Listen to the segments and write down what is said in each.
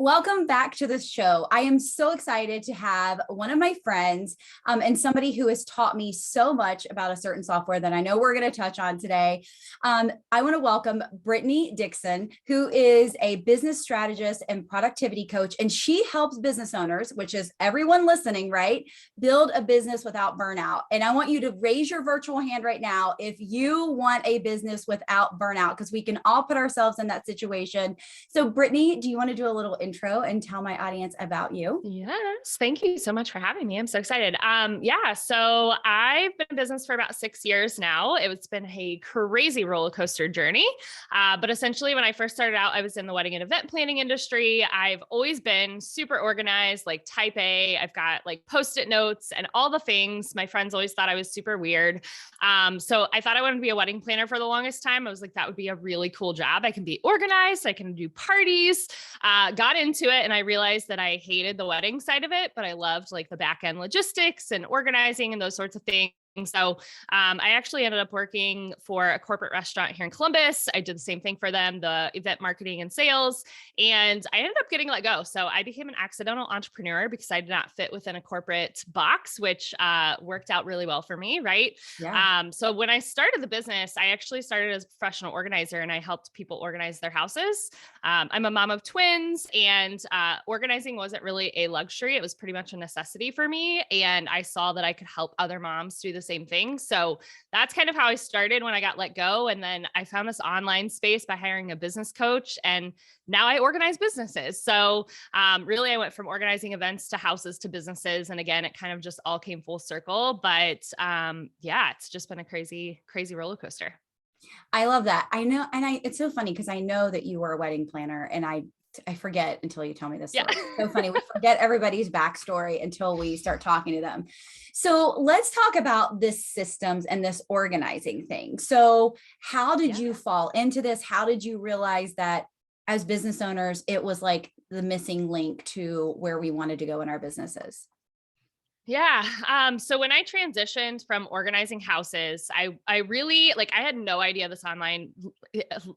Welcome back to the show. I am so excited to have one of my friends and somebody who has taught me so much about a certain software that I know we're going to touch on today. I want to welcome Brittany Dixon, who is a business strategist and productivity coach, and she helps business owners, which is everyone listening, right, build a business without burnout. And I want you to raise your virtual hand right now if you want a business without burnout, because we can all put ourselves in that situation. So Brittany, do you want to do a little intro and tell my audience about you? Yes. Thank you so much for having me. I'm so excited. So I've been in business for about 6 years now. It's been a crazy roller coaster journey. But essentially when I first started out, I was in the wedding and event planning industry. I've always been super organized, like type A. I've got like Post-it notes and all the things. My friends always thought I was super weird. So I thought I wanted to be a wedding planner for the longest time. I was like, that would be a really cool job. I can be organized. I can do parties. Got into it and I realized that I hated the wedding side of it, but I loved like the back end logistics and organizing and those sorts of things. So I actually ended up working for a corporate restaurant here in Columbus. I did the same thing for them, the event marketing and sales, and I ended up getting let go. So I became an accidental entrepreneur because I did not fit within a corporate box, which worked out really well for me, right? Yeah. So when I started the business, I actually started as a professional organizer and I helped people organize their houses. I'm a mom of twins and organizing wasn't really a luxury. It was pretty much a necessity for me. And I saw that I could help other moms do the same thing. So that's kind of how I started when I got let go. And then I found this online space by hiring a business coach. And now I organize businesses. So really, I went from organizing events to houses to businesses. And again, it kind of just all came full circle. But it's just been a crazy, crazy roller coaster. I love that. I know. And it's so funny because I know that you were a wedding planner and I forget until you tell me this Yeah. story. It's so funny. We forget everybody's backstory until we start talking to them. So let's talk about this systems and this organizing thing. So how did you fall into this? How did you realize that as business owners, it was like the missing link to where we wanted to go in our businesses? Yeah. So when I transitioned from organizing houses, I really I had no idea this online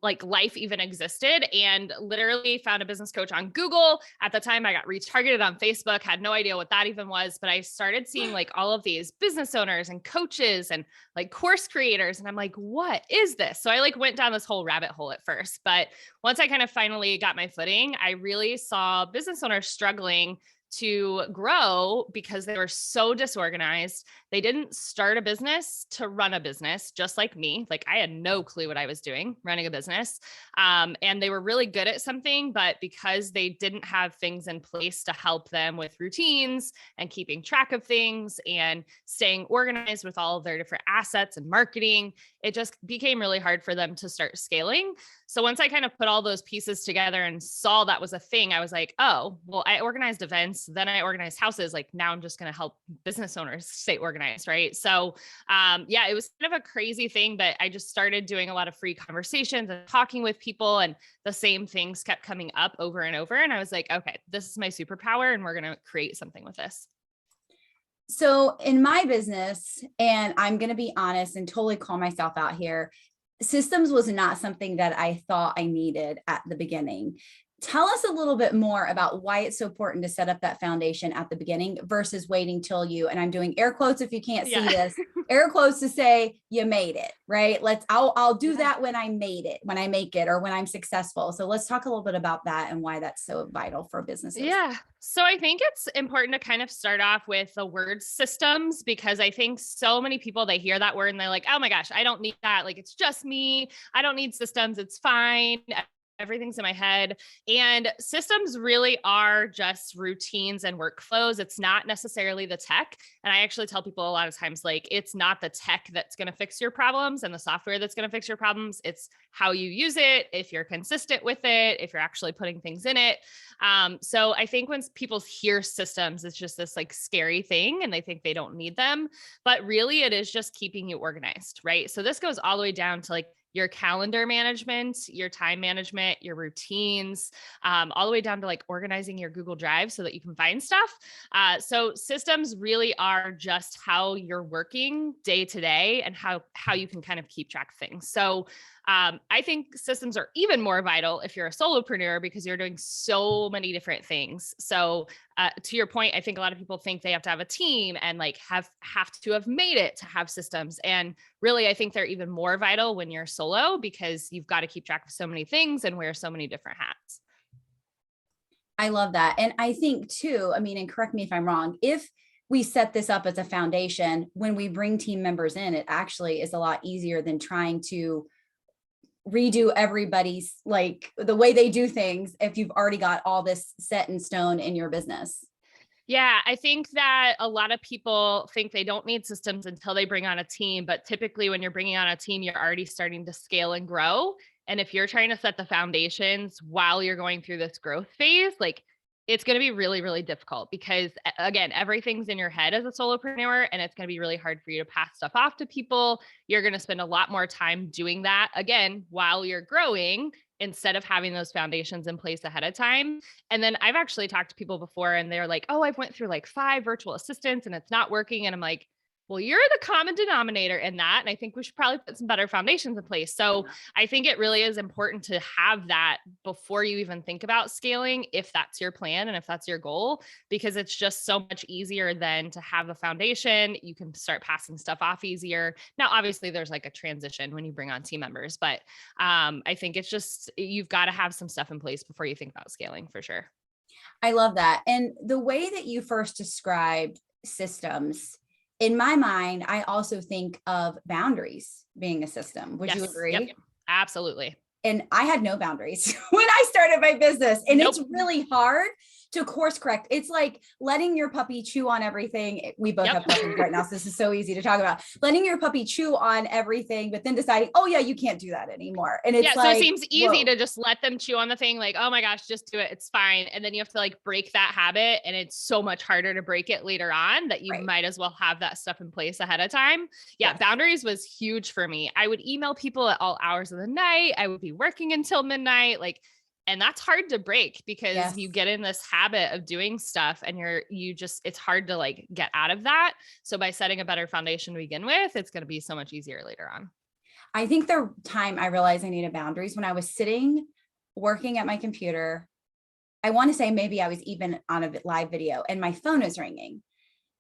like life even existed and literally found a business coach on Google. At the time I got retargeted on Facebook, had no idea what that even was, but I started seeing like all of these business owners and coaches and like course creators. And I'm like, what is this? So I like went down this whole rabbit hole at first, but once I kind of finally got my footing, I really saw business owners struggling to grow because they were so disorganized. They didn't start a business to run a business, just like me. Like I had no clue what I was doing running a business. And they were really good at something, but because they didn't have things in place to help them with routines and keeping track of things and staying organized with all of their different assets and marketing, it just became really hard for them to start scaling. So once I kind of put all those pieces together and saw that was a thing, I was like, oh, well, I organized events, then I organized houses. Like now I'm just going to help business owners stay organized. Right. So, it was kind of a crazy thing, but I just started doing a lot of free conversations and talking with people and the same things kept coming up over and over. And I was like, okay, this is my superpower and we're going to create something with this. So in my business, and I'm going to be honest and totally call myself out here, systems was not something that I thought I needed at the beginning. Tell us a little bit more about why it's so important to set up that foundation at the beginning versus waiting till you, and I'm doing air quotes if you can't see this, air quotes to say you made it, right? I'll do that when I made it, when I make it, or when I'm successful. So let's talk a little bit about that and why that's so vital for businesses. Yeah. So I think it's important to kind of start off with the word systems, because I think so many people, they hear that word and they're like, oh my gosh, I don't need that. Like, it's just me. I don't need systems. It's fine. Everything's in my head. And systems really are just routines and workflows. It's not necessarily the tech. And I actually tell people a lot of times, like, it's not the tech that's going to fix your problems and the software that's going to fix your problems. It's how you use it, if you're consistent with it, if you're actually putting things in it. So I think when people hear systems, it's just this like scary thing and they think they don't need them, but really it is just keeping you organized, right? So this goes all the way down to like your calendar management, your time management, your routines, all the way down to like organizing your Google Drive so that you can find stuff. So systems really are just how you're working day to day and how you can kind of keep track of things. So I think systems are even more vital if you're a solopreneur because you're doing so many different things. So to your point, I think a lot of people think they have to have a team and like have to have made it to have systems. And really, I think they're even more vital when you're solo because you've got to keep track of so many things and wear so many different hats. I love that. And I think too, I mean, and correct me if I'm wrong, if we set this up as a foundation, when we bring team members in, it actually is a lot easier than trying to redo everybody's like the way they do things if you've already got all this set in stone in your business. Yeah, I think that a lot of people think they don't need systems until they bring on a team. But typically, when you're bringing on a team, you're already starting to scale and grow. And if you're trying to set the foundations while you're going through this growth phase, like it's going to be really, really difficult because, again, everything's in your head as a solopreneur, and it's going to be really hard for you to pass stuff off to people. You're going to spend a lot more time doing that, again, while you're growing instead of having those foundations in place ahead of time. And then I've actually talked to people before and they're like, oh, I've went through like 5 virtual assistants and it's not working. And I'm like, well, you're the common denominator in that. And I think we should probably put some better foundations in place. So I think it really is important to have that before you even think about scaling, if that's your plan and if that's your goal, because it's just so much easier than to have a foundation. You can start passing stuff off easier. Now, obviously there's like a transition when you bring on team members, but I think it's just, you've got to have some stuff in place before you think about scaling for sure. I love that. And the way that you first described systems, in my mind, I also think of boundaries being a system. Would you agree? Yep, absolutely. And I had no boundaries when I started my business. And it's really hard to course correct. It's like letting your puppy chew on everything. We both have puppies right now, so this is so easy to talk about. Letting your puppy chew on everything, but then deciding, oh yeah, you can't do that anymore. And it's so it seems easy to just let them chew on the thing, like, oh my gosh, just do it. It's fine. And then you have to like break that habit. And it's so much harder to break it later on that you might as well have that stuff in place ahead of time. Yeah. Boundaries was huge for me. I would email people at all hours of the night. I would be working until midnight. And that's hard to break because you get in this habit of doing stuff and it's hard to like get out of that. So by setting a better foundation to begin with, it's going to be so much easier later on. I think the time I realized I needed boundaries when I was sitting working at my computer. I want to say maybe I was even on a live video and my phone is ringing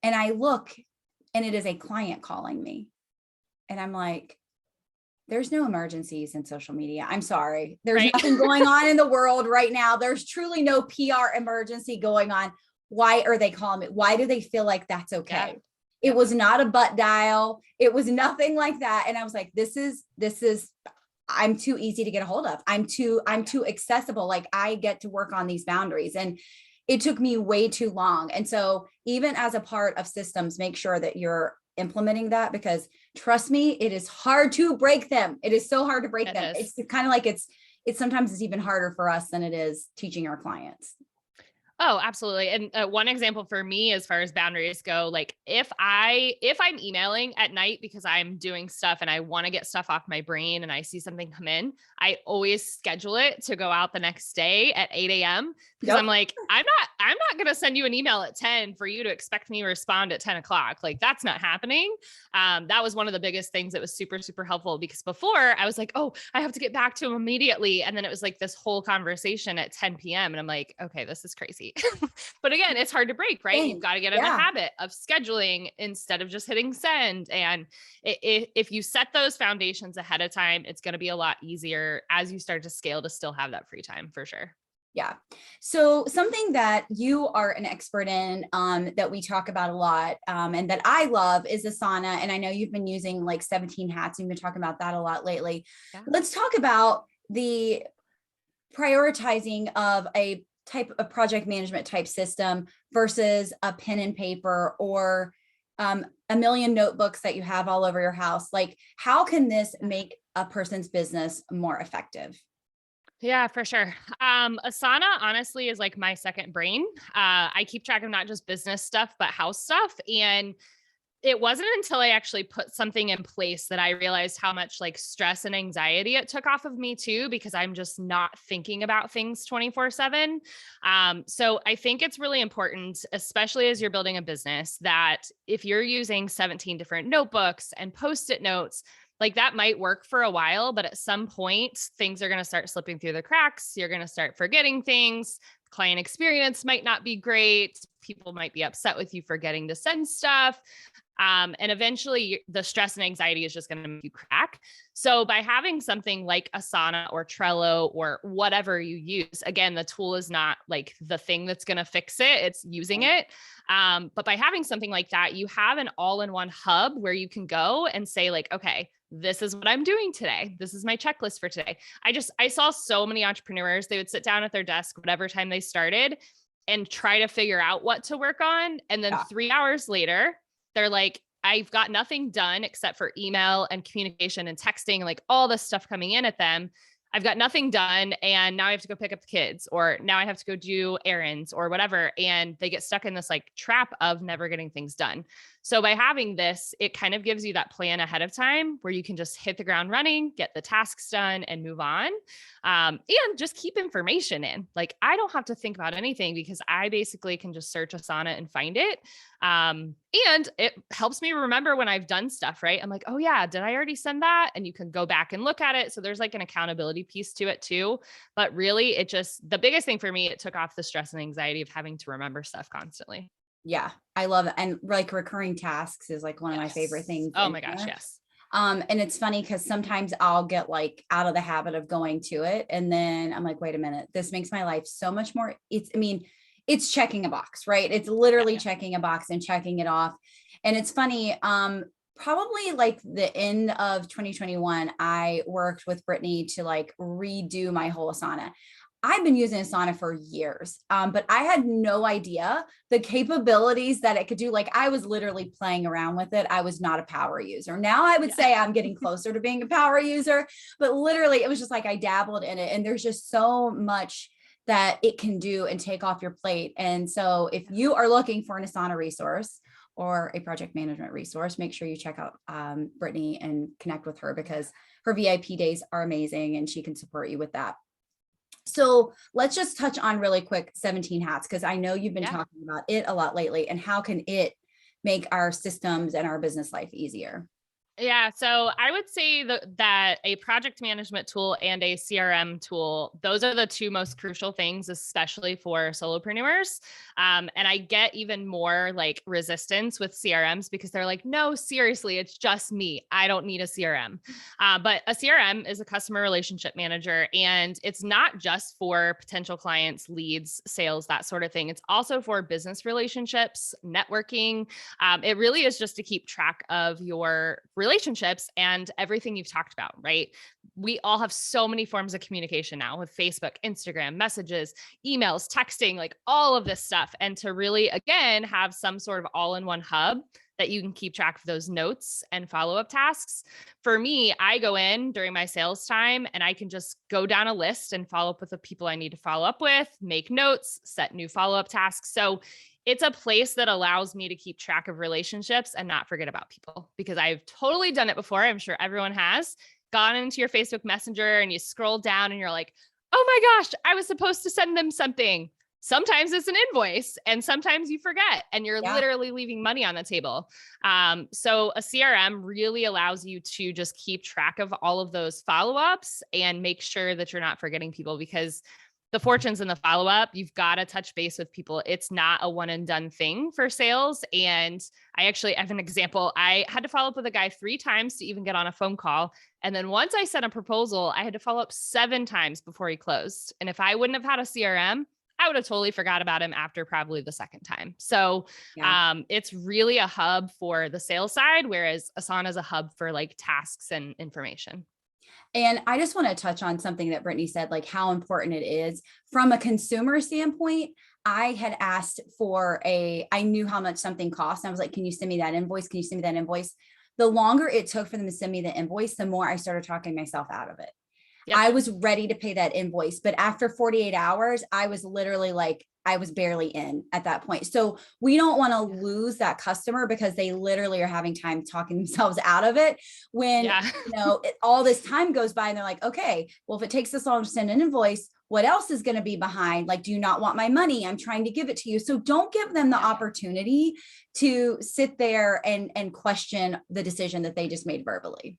and I look and it is a client calling me. And I'm like, there's no emergencies in social media. I'm sorry. There's nothing going on in the world right now. There's truly no PR emergency going on. Why are they calling me? Why do they feel like that's okay? It was not a butt dial. It was nothing like that. And I was like, this is, I'm too easy to get a hold of. I'm too accessible. Like I get to work on these boundaries. And it took me way too long. And so even as a part of systems, make sure that you're implementing that, because trust me, it is hard to break them. It is so hard to break them. It's kind of like it's sometimes it's even harder for us than it is teaching our clients. Oh, absolutely. And one example for me, as far as boundaries go, like if I'm emailing at night because I'm doing stuff and I want to get stuff off my brain and I see something come in, I always schedule it to go out the next day at 8 a.m. because I'm like, I'm not going to send you an email at 10 for you to expect me to respond at 10 o'clock. Like that's not happening. That was one of the biggest things that was super, super helpful because before I was like, oh, I have to get back to him immediately. And then it was like this whole conversation at 10 p.m. And I'm like, okay, this is crazy. But again, it's hard to break, right? You've got to get in a habit of scheduling instead of just hitting send. And if you set those foundations ahead of time, it's going to be a lot easier as you start to scale to still have that free time for sure. Yeah. So something that you are an expert in, that we talk about a lot, and that I love is Asana. And I know you've been using like 17 hats. You've been talking about that a lot lately. Yeah. Let's talk about the prioritizing of a type of project management type system versus a pen and paper or a million notebooks that you have all over your house. Like, how can this make a person's business more effective? Yeah, for sure. Asana honestly is like my second brain. I keep track of not just business stuff, but house stuff. And it wasn't until I actually put something in place that I realized how much like stress and anxiety it took off of me too, because I'm just not thinking about things 24/7. So I think it's really important, especially as you're building a business, that if you're using 17 different notebooks and Post-it notes, like that might work for a while, but at some point things are going to start slipping through the cracks. You're going to start forgetting things. Client experience might not be great. People might be upset with you forgetting to send stuff. And eventually the stress and anxiety is just going to make you crack. So by having something like Asana or Trello or whatever you use, again, the tool is not like the thing that's going to fix it. It's using it. But by having something like that, you have an all-in-one hub where you can go and say like, okay, this is what I'm doing today. This is my checklist for today. I saw so many entrepreneurs, they would sit down at their desk, whatever time they started, and try to figure out what to work on. And then 3 hours later, they're like, I've got nothing done except for email and communication and texting, like all this stuff coming in at them. I've got nothing done. And now I have to go pick up the kids, or now I have to go do errands or whatever. And they get stuck in this like trap of never getting things done. So by having this, it kind of gives you that plan ahead of time where you can just hit the ground running, get the tasks done and move on. And just keep information in. Like I don't have to think about anything because I basically can just search Asana and find it. And it helps me remember when I've done stuff, right? I'm like, oh yeah, did I already send that? And you can go back and look at it. So there's like an accountability piece to it too. But really the biggest thing for me, it took off the stress and anxiety of having to remember stuff constantly. Yeah, I love it. And like recurring tasks is like one of my favorite things. Oh my gosh, yes. And it's funny because sometimes I'll get like out of the habit of going to it. And then I'm like, wait a minute, this makes my life so much more. It's checking a box, right? It's literally checking a box and checking it off. And it's funny, probably like the end of 2021, I worked with Brittany to like redo my whole Asana. I've been using Asana for years, but I had no idea the capabilities that it could do. Like I was literally playing around with it. I was not a power user. Now I would say I'm getting closer to being a power user, but literally it was just like I dabbled in it. And there's just so much that it can do and take off your plate. And so if you are looking for an Asana resource or a project management resource, make sure you check out Brittany and connect with her because her VIP days are amazing and she can support you with that. So let's just touch on really quick 17 hats, because I know you've been talking about it a lot lately, and how can it make our systems and our business life easier? Yeah. So I would say that a project management tool and a CRM tool, those are the two most crucial things, especially for solopreneurs. And I get even more like resistance with CRMs because they're like, no, seriously, it's just me. I don't need a CRM. But a CRM is a customer relationship manager, and it's not just for potential clients, leads, sales, that sort of thing. It's also for business relationships, networking. It really is just to keep track of your relationships and everything you've talked about, right? We all have so many forms of communication now with Facebook, Instagram, messages, emails, texting, like all of this stuff. And to really, again, have some sort of all-in-one hub that you can keep track of those notes and follow-up tasks. For me, I go in during my sales time and I can just go down a list and follow up with the people I need to follow up with, make notes, set new follow-up tasks. So it's a place that allows me to keep track of relationships and not forget about people, because I've totally done it before. I'm sure everyone has gone into your Facebook Messenger and you scroll down and you're like, oh my gosh, I was supposed to send them something. Sometimes it's an invoice and sometimes you forget and you're literally leaving money on the table. So a CRM really allows you to just keep track of all of those follow-ups and make sure that you're not forgetting people, because the fortunes in the follow-up, you've got to touch base with people. It's not a one and done thing for sales. And I actually have an example. I had to follow up with a guy 3 times to even get on a phone call. And then once I sent a proposal, I had to follow up 7 times before he closed. And if I wouldn't have had a CRM, I would have totally forgot about him after probably the second time. So it's really a hub for the sales side, whereas Asana is a hub for like tasks and information. And I just want to touch on something that Brittany said, like how important it is from a consumer standpoint. I had asked I knew how much something cost. And I was like, can you send me that invoice? Can you send me that invoice? The longer it took for them to send me the invoice, the more I started talking myself out of it. Yep. I was ready to pay that invoice, but after 48 hours, I was literally like, I was barely in at that point. So we don't want to lose that customer because they literally are having time talking themselves out of it when, all this time goes by and they're like, okay, well, if it takes this long to send an invoice, what else is going to be behind? Like, do you not want my money? I'm trying to give it to you. So don't give them the opportunity to sit there and question the decision that they just made verbally.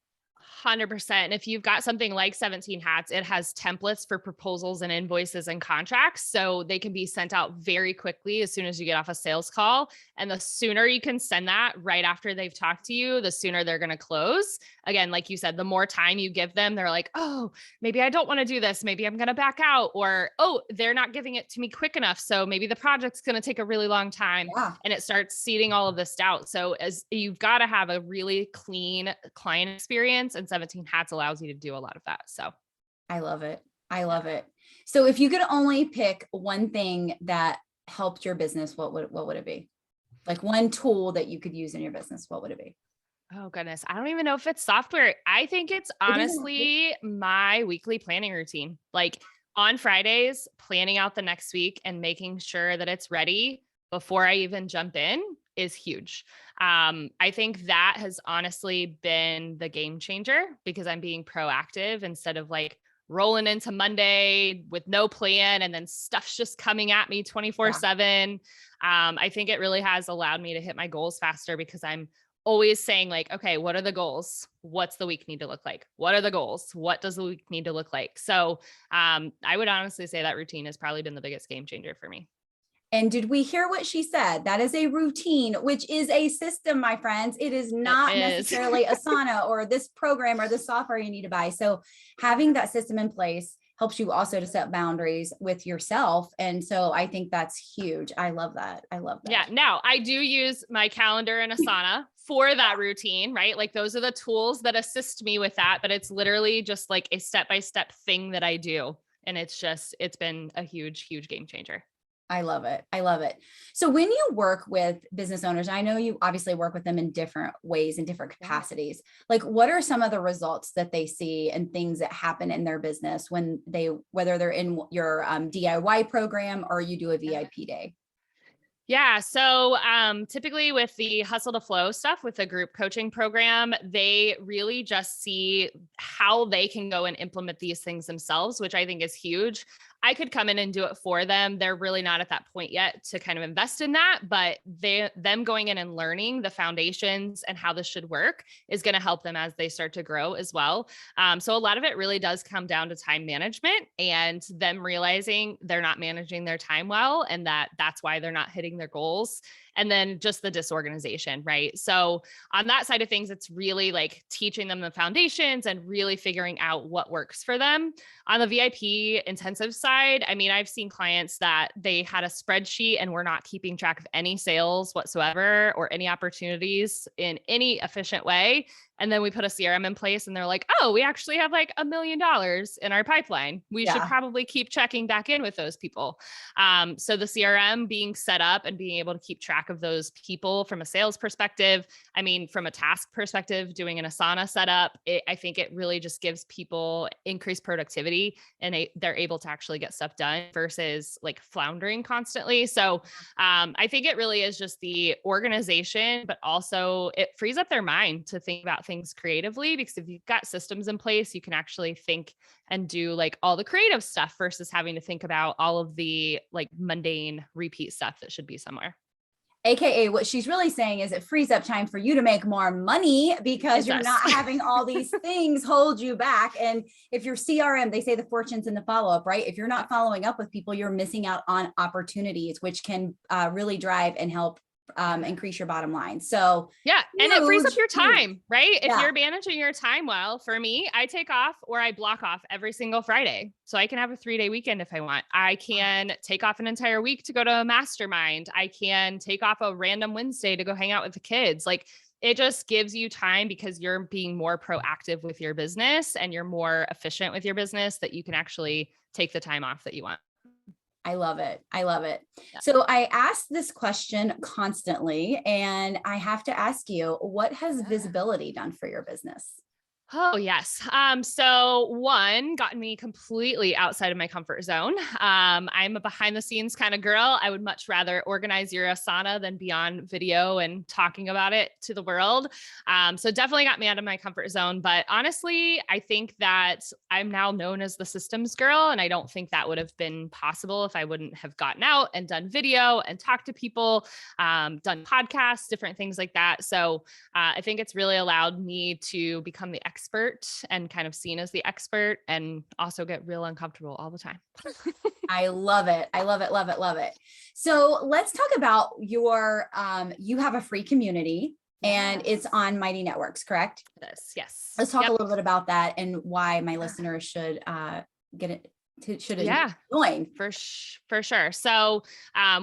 100%. If you've got something like 17 Hats, it has templates for proposals and invoices and contracts. So they can be sent out very quickly as soon as you get off a sales call. And the sooner you can send that right after they've talked to you, the sooner they're going to close. Again, like you said, the more time you give them, they're like, oh, maybe I don't want to do this. Maybe I'm going to back out, or, oh, they're not giving it to me quick enough. So maybe the project's going to take a really long time. Yeah, And it starts seeding all of this doubt. So as you've got to have a really clean client experience, and 17 Hats allows you to do a lot of that. So I love it. I love it. So if you could only pick one thing that helped your business, what would it be? Like one tool that you could use in your business, what would it be? oh goodness, I don't even know if it's software. I think it's It doesn't. honestly my weekly planning routine. Like on Fridays, planning out the next week and making sure that it's ready before I even jump in is huge. I think that has honestly been the game changer because I'm being proactive instead of like rolling into Monday with no plan and then stuff's just coming at me 24/7. I think it really has allowed me to hit my goals faster because I'm always saying like, okay, what are the goals? What's the week need to look like? What are the goals? What does the week need to look like? So I would honestly say that routine has probably been the biggest game changer for me. And did we hear what she said? That is a routine, which is a system, my friends. It is not It is. necessarily Asana or this program or the software you need to buy. So having that system in place helps you also to set boundaries with yourself. And so I think that's huge. I love that. I love that. Yeah. Now I do use my calendar and Asana for that routine, right? Like those are the tools that assist me with that, but it's literally just like a step-by-step thing that I do. And it's been a huge, huge game changer. I love it. I love it. So when you work with business owners, I know you obviously work with them in different ways and different capacities. Like what are some of the results that they see and things that happen in their business whether they're in your DIY program or you do a VIP day? Yeah. So typically with the hustle to flow stuff with the group coaching program, they really just see how they can go and implement these things themselves, which I think is huge. I could come in and do it for them. They're really not at that point yet to kind of invest in that, but them going in and learning the foundations and how this should work is going to help them as they start to grow as well. So a lot of it really does come down to time management and them realizing they're not managing their time well, and that's why they're not hitting their goals. And then just the disorganization, right? So on that side of things, it's really like teaching them the foundations and really figuring out what works for them. On the VIP intensive side, I mean, I've seen clients that they had a spreadsheet and were not keeping track of any sales whatsoever or any opportunities in any efficient way. And then we put a CRM in place and they're like, oh, we actually have like $1 million in our pipeline. We should probably keep checking back in with those people. So the CRM being set up and being able to keep track of those people from a sales perspective, I mean, from a task perspective, doing an Asana setup, I think it really just gives people increased productivity and they're able to actually get stuff done versus like floundering constantly. So I think it really is just the organization, but also it frees up their mind to think about things creatively, because if you've got systems in place, you can actually think and do like all the creative stuff versus having to think about all of the like mundane repeat stuff that should be somewhere. AKA what she's really saying is it frees up time for you to make more money because you're not having all these things hold you back. And if your CRM, they say the fortune's in the follow-up, right? If you're not following up with people, you're missing out on opportunities, which can really drive and help increase your bottom line. So yeah. And it frees up your time, right? If Yeah. you're managing your time well, for me, I take off or I block off every single Friday. So I can have a 3-day weekend if I want. I can take off an entire week to go to a mastermind. I can take off a random Wednesday to go hang out with the kids. Like it just gives you time because you're being more proactive with your business and you're more efficient with your business, that you can actually take the time off that you want. I love it. I love it. Yeah. So I ask this question constantly, and I have to ask you, what has visibility done for your business? Oh, yes. So one, gotten me completely outside of my comfort zone. I'm a behind the scenes kind of girl. I would much rather organize your Asana than be on video and talking about it to the world. So definitely got me out of my comfort zone. But honestly, I think that I'm now known as the systems girl. And I don't think that would have been possible if I wouldn't have gotten out and done video and talked to people, done podcasts, different things like that. So I think it's really allowed me to become the expert expert and kind of seen as the expert, and also get real uncomfortable all the time. I love it. I love it. Love it. Love it. So let's talk about your, you have a free community and it's on Mighty Networks, correct? Yes. Let's talk a little bit about that and why my listeners should get it. Should join for sure. So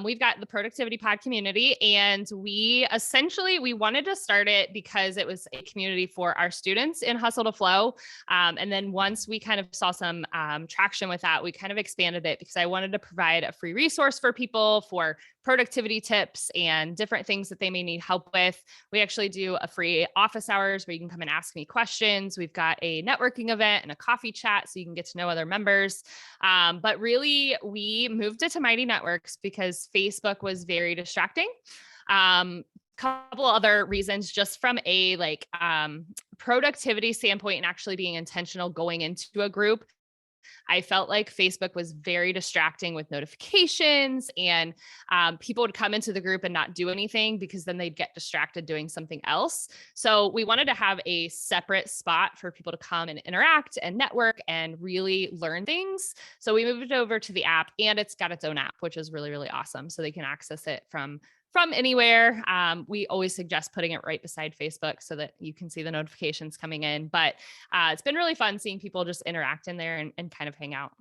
we've got the Productivity Pod community, and we wanted to start it because it was a community for our students in Hustle to Flow. And then once we kind of saw some traction with that, we kind of expanded it because I wanted to provide a free resource for people for productivity tips and different things that they may need help with. We actually do a free office hours where you can come and ask me questions. We've got a networking event and a coffee chat so you can get to know other members. But really, we moved it to Mighty Networks because Facebook was very distracting. Couple other reasons, just from a productivity standpoint and actually being intentional going into a group. I felt like Facebook was very distracting with notifications, and people would come into the group and not do anything because then they'd get distracted doing something else. So we wanted to have a separate spot for people to come and interact and network and really learn things. So we moved it over to the app, and it's got its own app, which is really, really awesome. So they can access it from anywhere. We always suggest putting it right beside Facebook so that you can see the notifications coming in, but it's been really fun seeing people just interact in there and kind of hang out.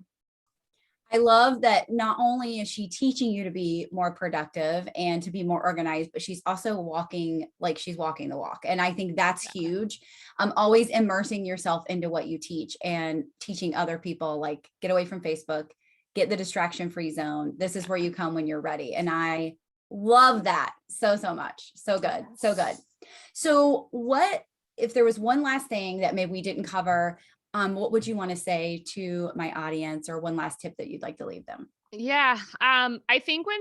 I love that not only is she teaching you to be more productive and to be more organized, but she's also walking the walk. And I think that's huge. Always immersing yourself into what you teach and teaching other people, like, get away from Facebook, get the distraction-free zone. This is where you come when you're ready. And I love that so much. So good. So good. So what, if there was one last thing that maybe we didn't cover, what would you want to say to my audience, or one last tip that you'd like to leave them? Yeah. I think when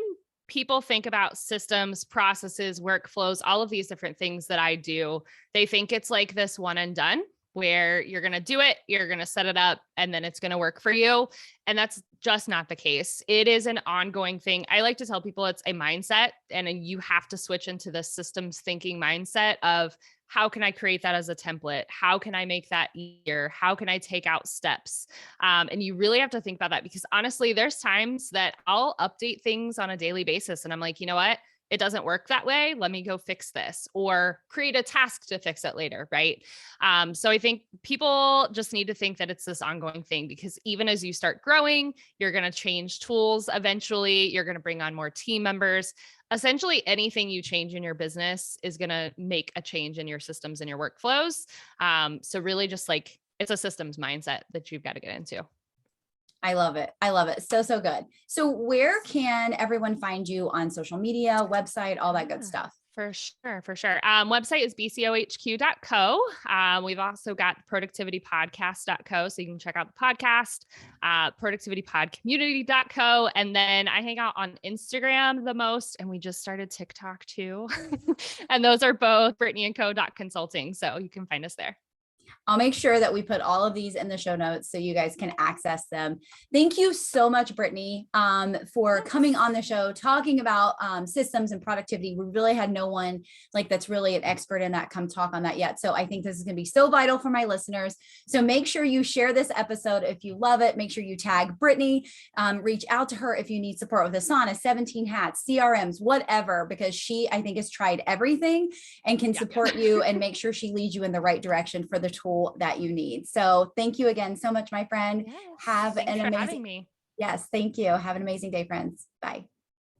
people think about systems, processes, workflows, all of these different things that I do, they think it's like this one and done, where you're going to do it, you're going to set it up, and then it's going to work for you. And that's just not the case. It is an ongoing thing. I like to tell people it's a mindset, and you have to switch into the systems thinking mindset of, how can I create that as a template? How can I make that easier? How can I take out steps? And you really have to think about that, because honestly, there's times that I'll update things on a daily basis and I'm like, you know what? It doesn't work that way. Let me go fix this, or create a task to fix it later. Right. So I think people just need to think that it's this ongoing thing, because even as you start growing, you're going to change tools. Eventually, you're going to bring on more team members. Essentially, anything you change in your business is going to make a change in your systems and your workflows. So really just like, it's a systems mindset that you've got to get into. I love it. I love it. So good. So where can everyone find you on social media, website, all that good stuff? For sure. Website is bcohq.co. We've also got productivitypodcast.co. So you can check out the podcast, productivitypodcommunity.co. And then I hang out on Instagram the most, and we just started TikTok too. And those are both brittanyandco.consulting. So you can find us there. I'll make sure that we put all of these in the show notes so you guys can access them. Thank you so much, Brittany, for coming on the show, talking about systems and productivity. We really had no one that's really an expert in that come talk on that yet. So I think this is going to be so vital for my listeners. So make sure you share this episode if you love it. Make sure you tag Brittany, reach out to her if you need support with Asana, 17 hats, CRMs, whatever, because she, I think, has tried everything and can support you and make sure she leads you in the right direction for the tool that you need. So thank you again so much, my friend. Yes, have thanks an for amazing having me. Yes, thank you. Have an amazing day, friends. Bye.